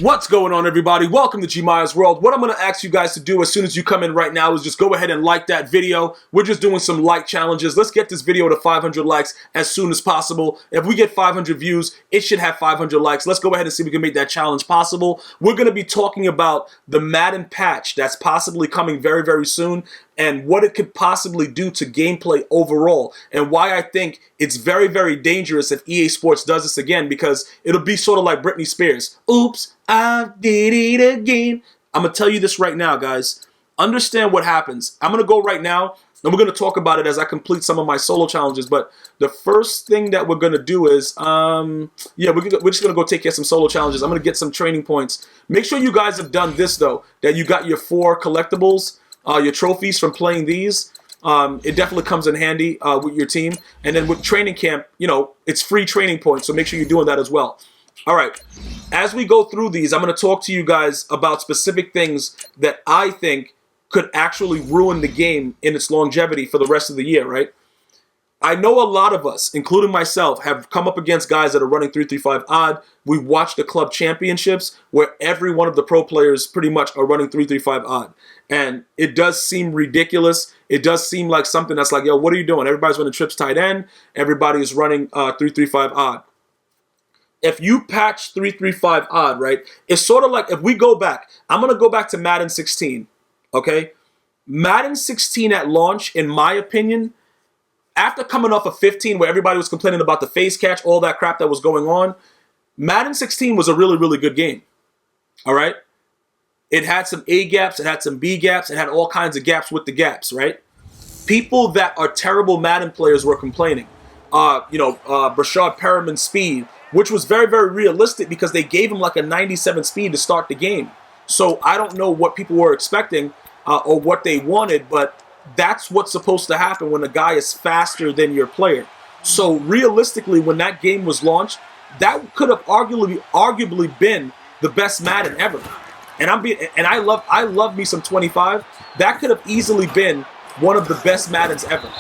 What's going on, everybody? Welcome to GmiasWorld. What I'm going to ask you guys to do as soon as you come in right now is just go ahead and like that video. We're just doing some like challenges. Let's get this video to 500 likes as soon as possible. If we get 500 views, it should have 500 likes. Let's go ahead and see if we can make that challenge possible. We're going to be talking about the Madden patch that's possibly coming very, very soon, and what it could possibly do to gameplay overall, and why I think it's very, very dangerous if EA Sports does this again, because it'll be sort of like Britney Spears. Oops, I did it again. I'm going to tell you this right now, guys. Understand what happens. I'm going to go right now, and we're going to talk about it as I complete some of my solo challenges, but the first thing that we're going to do is, we're just going to go take care of some solo challenges. I'm going to get some training points. Make sure you guys have done this, though, that you got your 4 collectibles, your trophies from playing these. It definitely comes in handy with your team. And then with training camp, you know, it's free training points, so make sure you're doing that as well. All right, as we go through these, I'm going to talk to you guys about specific things that I think could actually ruin the game in its longevity for the rest of the year, right? I know a lot of us, including myself, have come up against guys that are running 335 odd. We watched the club championships where every one of the pro players pretty much are running 335 odd. And it does seem ridiculous. It does seem like something that's like, yo, what are you doing? Everybody's running trips tight end. Everybody is running 335 odd. If you patch 335 odd, right, it's sort of like, if we go back, I'm going to go back to Madden 16, okay? Madden 16 at launch, in my opinion, after coming off of 15 where everybody was complaining about the face catch, all that crap that was going on, Madden 16 was a really, really good game, all right? It had some A gaps, it had some B gaps, it had all kinds of gaps, right? People that are terrible Madden players were complaining. Brashad Perriman's speed, which was very, very realistic because they gave him like a 97 speed to start the game. So I don't know what people were expecting or what they wanted, but that's what's supposed to happen when a guy is faster than your player. So realistically, when that game was launched, that could have arguably been the best Madden ever. And I love me some 25. That could have easily been one of the best Maddens ever.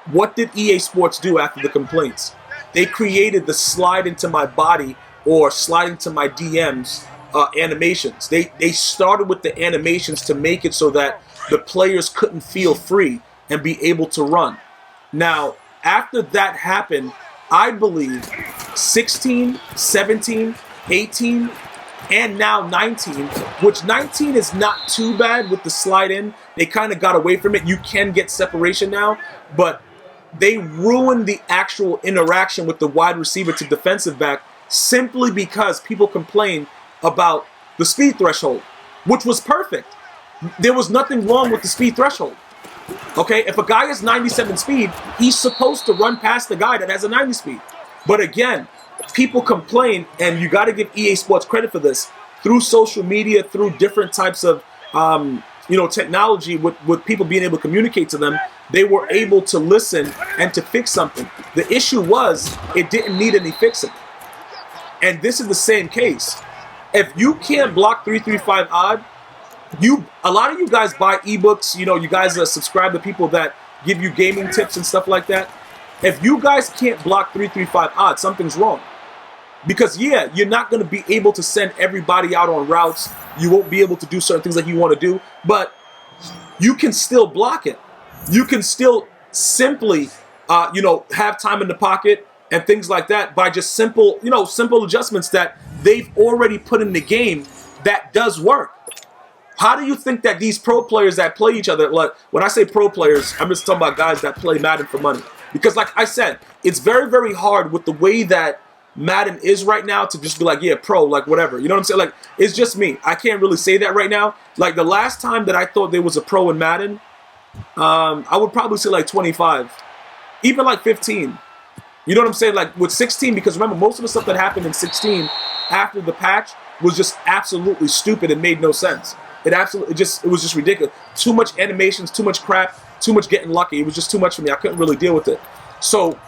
What did EA Sports do after the complaints? They created the slide into my body or slide into my DMs animations. They started with the animations to make it so that the players couldn't feel free and be able to run. Now, after that happened, I believe 16, 17, 18, and now 19, which 19 is not too bad with the slide in. They kind of got away from it. You can get separation now, but they ruined the actual interaction with the wide receiver to defensive back simply because people complained about the speed threshold, which was perfect. There was nothing wrong with the speed threshold. Okay, if a guy has 97 speed, he's supposed to run past the guy that has a 90 speed. But again, people complain, and you got to give EA Sports credit for this. Through social media, through different types of technology, with people being able to communicate to them, they were able to listen and to fix something. The issue was it didn't need any fixing. And this is the same case. If you can't block 335 odd, a lot of you guys buy ebooks, you guys subscribe to people that give you gaming tips and stuff like that. If you guys can't block 335 odd, something's wrong. Because, yeah, you're not going to be able to send everybody out on routes. You won't be able to do certain things that you want to do. But you can still block it. You can still simply, have time in the pocket and things like that by just simple adjustments that they've already put in the game that does work. How do you think that these pro players that play each other, like when I say pro players, I'm just talking about guys that play Madden for money. Because like I said, it's very, very hard with the way that Madden is right now to just be like, yeah, pro, like whatever. You know what I'm saying? Like, it's just me. I can't really say that right now. Like the last time that I thought there was a pro in Madden, I would probably say like 25, even like 15. You know what I'm saying? Like with 16, because remember, most of the stuff that happened in 16 after the patch was just absolutely stupid and made no sense. It was just ridiculous. Too much animations, too much crap, too much getting lucky. It was just too much for me. I couldn't really deal with it. So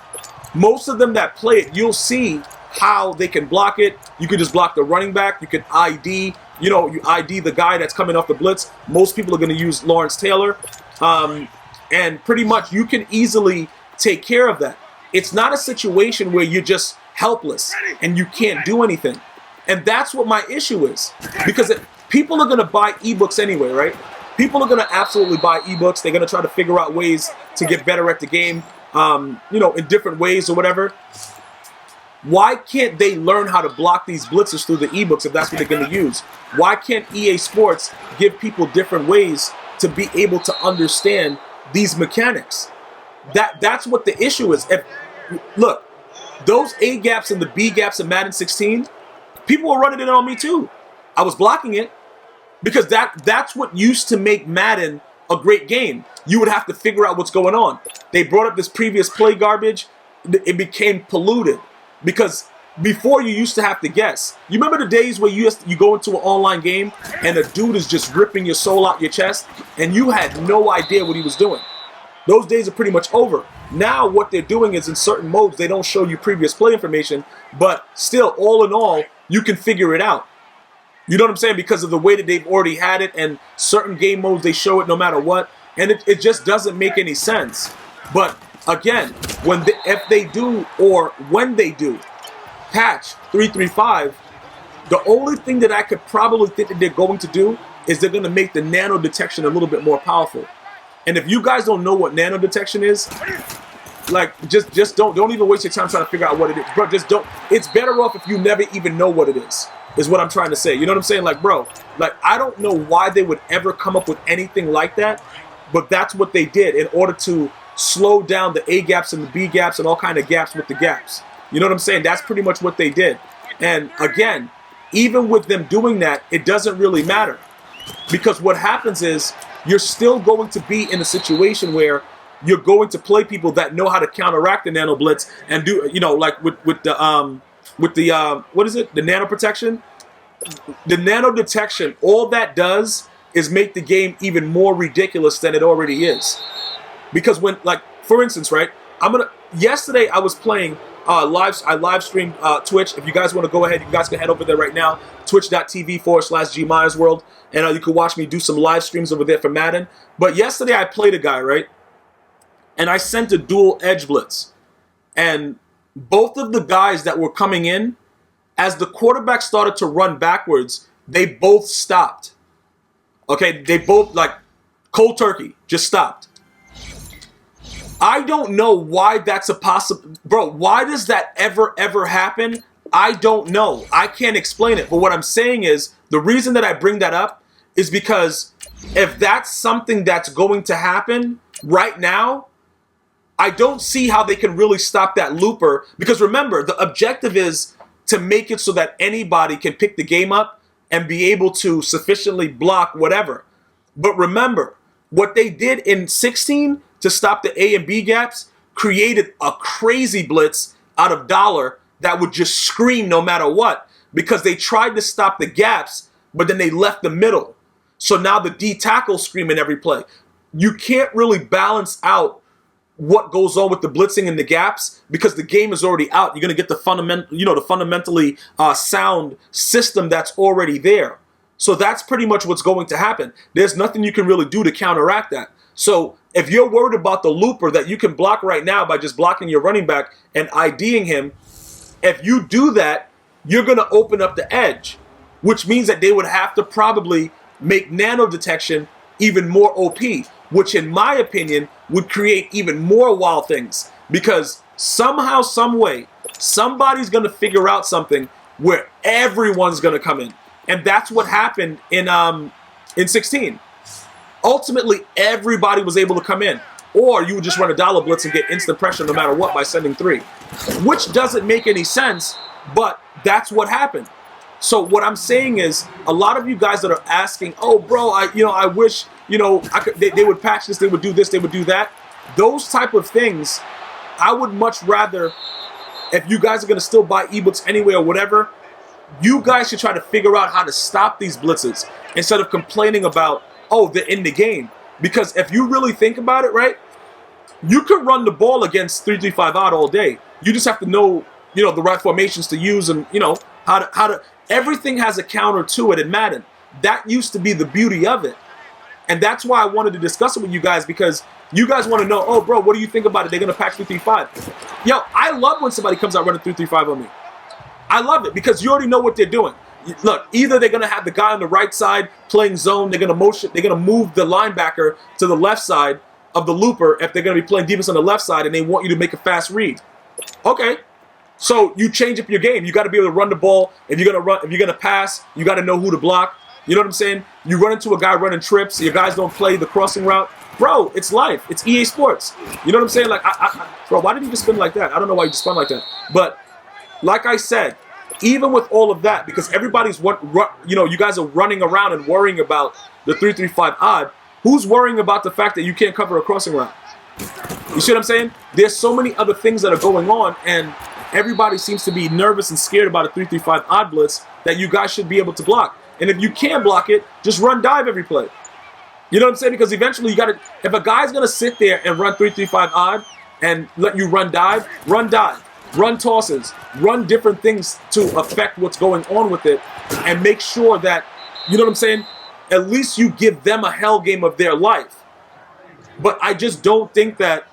most of them that play it, you'll see how they can block it. You can just block the running back. You can ID, you ID the guy that's coming off the blitz. Most people are going to use Lawrence Taylor. And pretty much you can easily take care of that. It's not a situation where you're just helpless and you can't do anything. And that's what my issue is. Because people are going to buy ebooks anyway, right? People are going to absolutely buy ebooks. They're going to try to figure out ways to get better at the game, you know, in different ways or whatever. Why can't they learn how to block these blitzes through the ebooks if that's what they're going to use? Why can't EA Sports give people different ways to be able to understand these mechanics? That's what the issue is. Look, those A gaps and the B gaps in Madden 16, people were running it on me too. I was blocking it because that's what used to make Madden a great game. You would have to figure out what's going on. They brought up this previous play garbage. It became polluted because before you used to have to guess. You remember the days where you go into an online game and a dude is just ripping your soul out your chest and you had no idea what he was doing? Those days are pretty much over. Now what they're doing is in certain modes, they don't show you previous play information, but still, all in all, you can figure it out. You know what I'm saying? Because of the way that they've already had it, and certain game modes, they show it no matter what, and it just doesn't make any sense. But again, if they do, or when they do, patch 3.3.5, the only thing that I could probably think that they're going to do is they're going to make the nano detection a little bit more powerful. And if you guys don't know what nano detection is, like, just don't even waste your time trying to figure out what it is. Bro, just don't. It's better off if you never even know what it is what I'm trying to say. You know what I'm saying? Like, bro, like, I don't know why they would ever come up with anything like that, but that's what they did in order to slow down the A gaps and the B gaps and all kind of gaps with the gaps. You know what I'm saying? That's pretty much what they did. And again, even with them doing that, it doesn't really matter. Because what happens is you're still going to be in a situation where you're going to play people that know how to counteract the nano blitz and do, you know, like with the what is it? The nano protection. The nano detection, all that does is make the game even more ridiculous than it already is. Because when, like, for instance, right? Yesterday I was playing I live streamed Twitch. If you guys want to go ahead, you guys can head over there right now, twitch.tv/GmiasWorld, and you can watch me do some live streams over there for Madden. But yesterday I played a guy, right? And I sent a dual edge blitz. And both of the guys that were coming in, as the quarterback started to run backwards, they both stopped. Okay, they both, like, cold turkey, just stopped. I don't know why that's a possible... Bro, why does that ever happen? I don't know. I can't explain it. But what I'm saying is, the reason that I bring that up is because if that's something that's going to happen right now, I don't see how they can really stop that looper. Because remember, the objective is to make it so that anybody can pick the game up and be able to sufficiently block whatever. But remember, what they did in 16 to stop the A and B gaps created a crazy blitz out of dollar that would just scream no matter what, because they tried to stop the gaps, but then they left the middle. So now the D tackle screaming every play. You can't really balance out what goes on with the blitzing and the gaps because the game is already out. You're going to get the fundamentally sound system that's already there. So that's pretty much what's going to happen. There's nothing you can really do to counteract that. So if you're worried about the looper that you can block right now by just blocking your running back and IDing him, if you do that, you're going to open up the edge, which means that they would have to probably make nano detection even more OP, which in my opinion would create even more wild things, because somehow, some way, somebody's going to figure out something where everyone's going to come in. And that's what happened in 16. Ultimately, everybody was able to come in. Or you would just run a dollar blitz and get instant pressure no matter what by sending 3. Which doesn't make any sense, but that's what happened. So what I'm saying is, a lot of you guys that are asking, oh, bro, I wish, they would patch this, they would do this, they would do that. Those type of things, I would much rather, if you guys are going to still buy ebooks anyway or whatever, you guys should try to figure out how to stop these blitzes instead of complaining about, oh, they're in the game. Because if you really think about it, right, you can run the ball against 3-3-5 out all day. You just have to know, the right formations to use and, how to. Everything has a counter to it in Madden. That used to be the beauty of it. And that's why I wanted to discuss it with you guys, because you guys want to know, oh, bro, what do you think about it? They're going to patch 3-3-5. Yo, I love when somebody comes out running 3-3-5 on me. I love it because you already know what they're doing. look, either they're going to have the guy on the right side playing zone, they're going to move the linebacker to the left side of the looper if they're going to be playing defense on the left side and they want you to make a fast read. Okay. So you change up your game. You got to be able to run the ball. If you're going to pass, you got to know who to block. You know what I'm saying? You run into a guy running trips, your guys don't play the crossing route. Bro, it's life. It's EA Sports. You know what I'm saying? Like, bro, why did you just spin like that? I don't know why you just spun like that. But like I said, even with all of that, because everybody's, you guys are running around and worrying about the 3-3-5 odd, who's worrying about the fact that you can't cover a crossing route? You see what I'm saying? There's so many other things that are going on, and everybody seems to be nervous and scared about a 3-3-5 odd blitz that you guys should be able to block. And if you can block it, just run dive every play. You know what I'm saying? Because eventually you got to, if a guy's going to sit there and run 3-3-5 odd and let you run dive, run tosses, run different things to affect what's going on with it and make sure that, you know what I'm saying, at least you give them a hell game of their life. But I just don't think that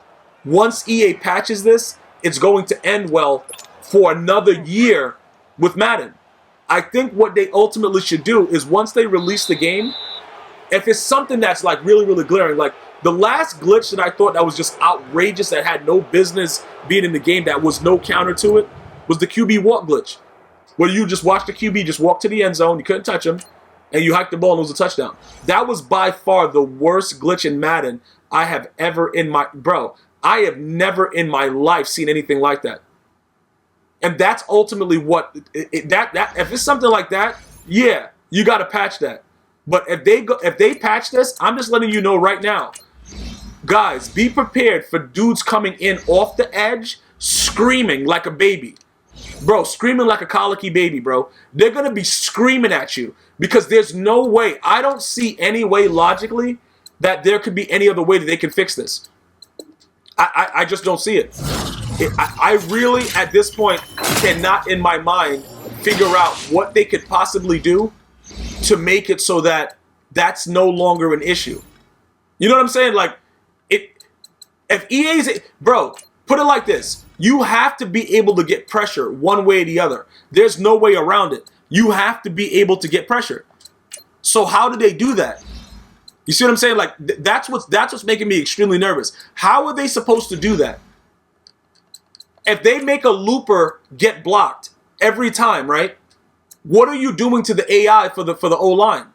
once EA patches this, it's going to end well for another year with Madden. I think what they ultimately should do is once they release the game, if it's something that's like really, really glaring, like the last glitch that I thought that was just outrageous, that had no business being in the game, that was no counter to it, was the QB walk glitch. Where you just watch the QB just walk to the end zone, you couldn't touch him, and you hiked the ball and it was a touchdown. That was by far the worst glitch in Madden I have ever in my, bro, I have never in my life seen anything like that. And that's ultimately what, if it's something like that, yeah, you got to patch that. But if they patch this, I'm just letting you know right now, guys, be prepared for dudes coming in off the edge, screaming like a baby. Bro, screaming like a colicky baby, bro. They're going to be screaming at you because there's no way, I don't see any way logically that there could be any other way that they can fix this. I just don't see it. I really, at this point, cannot in my mind figure out what they could possibly do to make it so that that's no longer an issue. You know what I'm saying? Like, if EA's, bro, put it like this. You have to be able to get pressure one way or the other. There's no way around it. You have to be able to get pressure. So how do they do that? You see what I'm saying? Like, that's what's making me extremely nervous. How are they supposed to do that? If they make a looper get blocked every time, right? What are you doing to the AI for the O-line?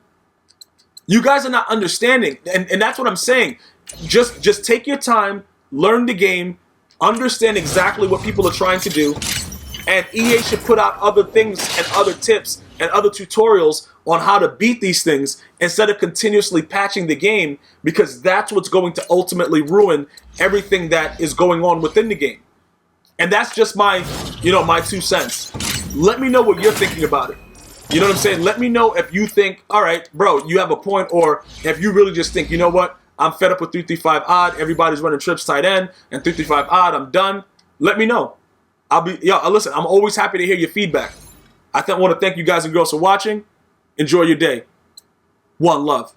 You guys are not understanding, and that's what I'm saying. Just take your time, learn the game, understand exactly what people are trying to do, and EA should put out other things and other tips and other tutorials on how to beat these things instead of continuously patching the game, because that's what's going to ultimately ruin everything that is going on within the game. And that's just my, my 2 cents. Let me know what you're thinking about it. You know what I'm saying? Let me know if you think, all right, bro, you have a point, or if you really just think, you know what, I'm fed up with 3-3-5 odd, everybody's running trips tight end, and 3-3-5 odd, I'm done. Let me know. Listen, I'm always happy to hear your feedback. I want to thank you guys and girls for watching. Enjoy your day. One love.